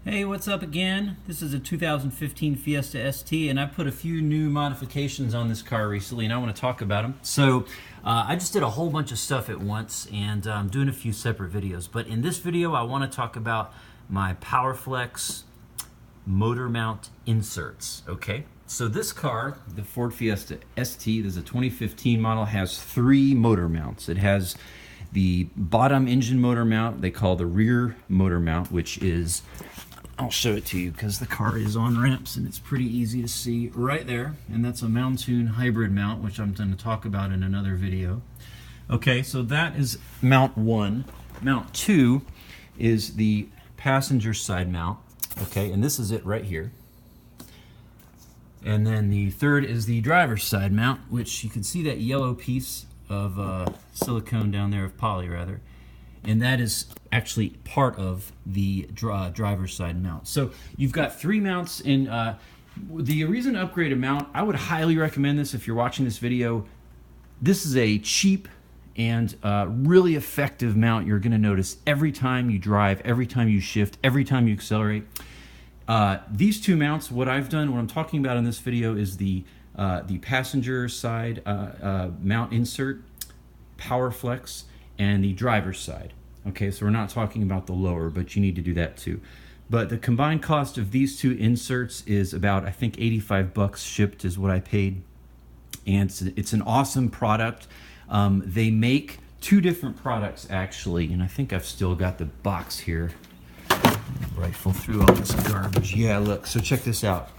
Hey, what's up again? This is a 2015 Fiesta ST, and I put a few new modifications on this car recently, and I want to talk about them. So, I just did a whole bunch of stuff at once, and I'm doing a few separate videos. But in this video, I want to talk about my Powerflex motor mount inserts, okay? So this car, the Ford Fiesta ST, this is a 2015 model, has 3 motor mounts. It has the bottom engine motor mount, they call the rear motor mount, which is, I'll show it to you because the car is on ramps and it's pretty easy to see right there. And that's a Mountoon hybrid mount, which I'm going to talk about in another video. Okay, so that is mount 1. Mount 2 is the passenger side mount. Okay, and this is it right here. And then the third is the driver's side mount, which you can see that yellow piece of silicone down there, of poly rather. And that is actually part of the driver's side mount. So you've got 3 mounts in the reason to upgrade a mount. I would highly recommend this if you're watching this video. This is a cheap and really effective mount. You're going to notice every time you drive, every time you shift, every time you accelerate. These 2 mounts, what I've done, what I'm talking about in this video is the passenger side mount insert, Powerflex, and the driver's side. Okay, so we're not talking about the lower, but you need to do that too. But the combined cost of these 2 inserts is about, I think, 85 bucks shipped is what I paid. And it's an awesome product. They make 2 different products actually, and I think I've still got the box here. Rifle through all this garbage. Yeah, look, so check this out.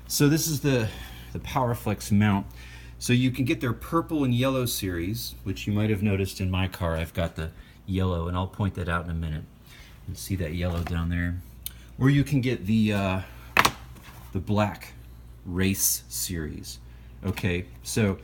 So this is the Powerflex mount. So you can get their purple and yellow series, which you might have noticed in my car. I've got the yellow, and I'll point that out in a minute. You see that yellow down there? Or you can get the black race series. Okay, so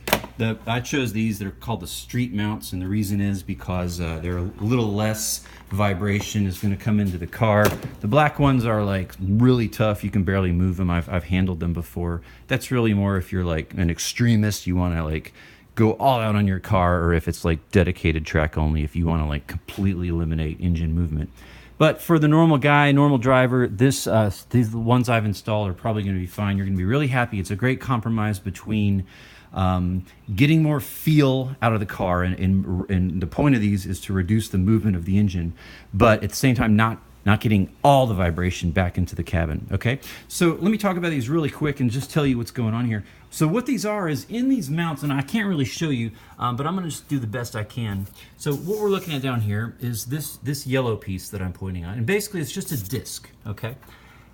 I chose these. They're called the street mounts, and the reason is because they're a little less vibration is going to come into the car. The black ones are like really tough. You can barely move them. I've handled them before. That's really more if you're like an extremist, you want to like go all out on your car, or if it's like dedicated track only, if you want to like completely eliminate engine movement. But for the normal guy, normal driver, these ones I've installed are probably going to be fine. You're going to be really happy. It's a great compromise between getting more feel out of the car, and the point of these is to reduce the movement of the engine, but at the same time not getting all the vibration back into the cabin. Okay, so let me talk about these really quick and just tell you what's going on here. So what these are is in these mounts, and I can't really show you, but I'm going to just do the best I can. So what we're looking at down here is this yellow piece that I'm pointing at, and basically it's just a disc. Okay,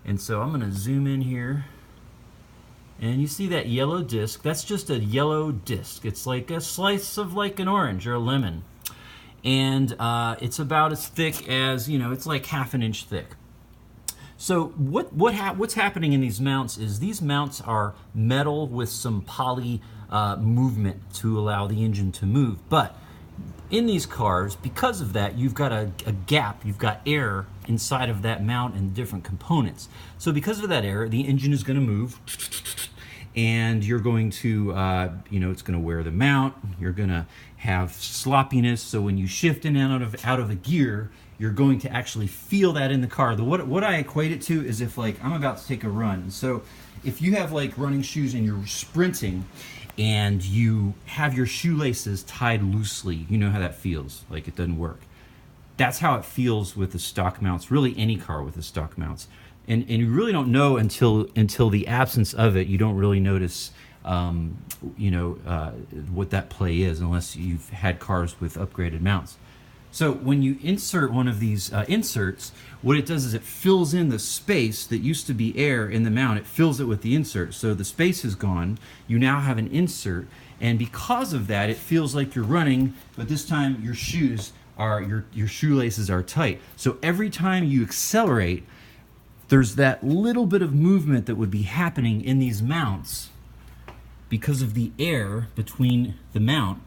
and so I'm going to zoom in here. And you see that yellow disc? That's just a yellow disc. It's like a slice of like an orange or a lemon. And it's about as thick as, it's like ½ an inch thick. So what's happening in these mounts is these mounts are metal with some poly movement to allow the engine to move. But in these cars, because of that, you've got a gap, you've got air inside of that mount and different components. So because of that air, the engine is going to move, and you're going to, it's going to wear the mount. You're going to have sloppiness. So when you shift in and out of a gear, you're going to actually feel that in the car. What I equate it to is if like I'm about to take a run. So if you have like running shoes and you're sprinting and you have your shoelaces tied loosely, you know how that feels. Like it doesn't work. That's how it feels with the stock mounts, really any car with the stock mounts. And you really don't know until the absence of it. You don't really notice, what that play is unless you've had cars with upgraded mounts. So when you insert one of these inserts, what it does is it fills in the space that used to be air in the mount. It fills it with the insert. So the space is gone. You now have an insert. And because of that, it feels like you're running, but this time your shoes are, your shoelaces are tight. So every time you accelerate, there's that little bit of movement that would be happening in these mounts because of the air between the mount,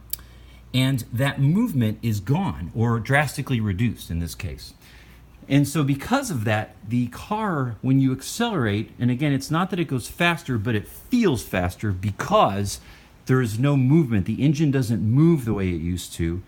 and that movement is gone or drastically reduced in this case. And so because of that, the car, when you accelerate, and again, it's not that it goes faster, but it feels faster because there is no movement. The engine doesn't move the way it used to,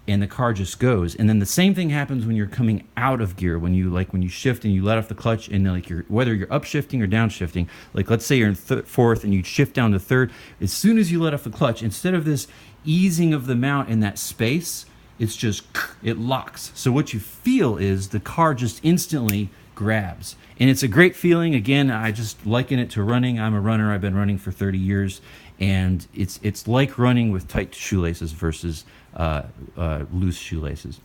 and the car just goes. And then the same thing happens when you're coming out of gear, when you shift and you let off the clutch, and whether you're upshifting or downshifting. Like let's say you're in fourth and you shift down to third. As soon as you let off the clutch, instead of this easing of the mount in that space, it locks. So what you feel is the car just instantly grabs. And it's a great feeling. Again, I just liken it to running. I'm a runner. I've been running for 30 years. And it's like running with tight shoelaces versus loose shoelaces.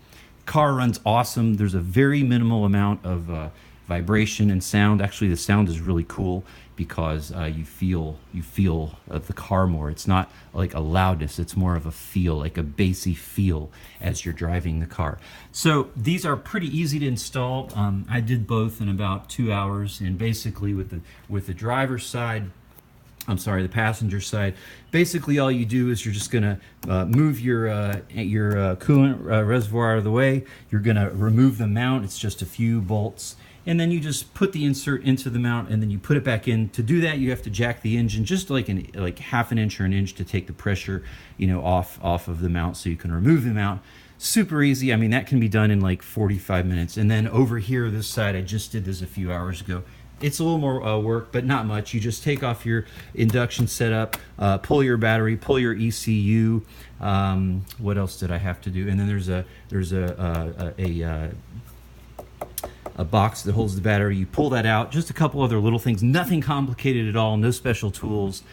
Car runs awesome. There's a very minimal amount of vibration and sound. Actually, the sound is really cool because you feel the car more. It's not like a loudness. It's more of a feel, like a bassy feel as you're driving the car. So these are pretty easy to install. I did both in about 2 hours, and basically with the driver's side, the passenger side, basically all you do is you're just going to move your coolant reservoir out of the way. You're going to remove the mount. It's just a few bolts. And then you just put the insert into the mount, and then you put it back in. To do that, you have to jack the engine just like half an inch or an inch to take the pressure, off of the mount, so you can remove the mount. Super easy. I mean, that can be done in like 45 minutes. And then over here, this side, I just did this a few hours ago. It's a little more work, but not much. You just take off your induction setup, pull your battery, pull your ECU. What else did I have to do? And then there's a box that holds the battery. You pull that out. Just a couple other little things. Nothing complicated at all. No special tools.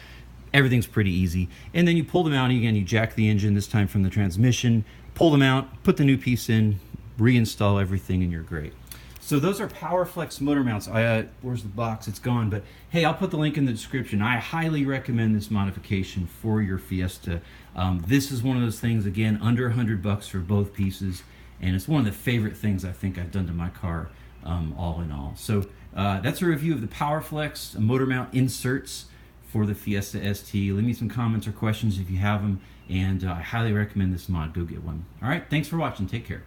Everything's pretty easy. And then you pull them out again. You jack the engine, this time from the transmission. Pull them out. Put the new piece in. Reinstall everything, and you're great. So those are Powerflex motor mounts. Where's the box? It's gone. But hey, I'll put the link in the description. I highly recommend this modification for your Fiesta. This is one of those things, again, under $100 for both pieces. And it's one of the favorite things I think I've done to my car, all in all. So that's a review of the Powerflex motor mount inserts for the Fiesta ST. Leave me some comments or questions if you have them. And I highly recommend this mod. Go get one. All right, thanks for watching. Take care.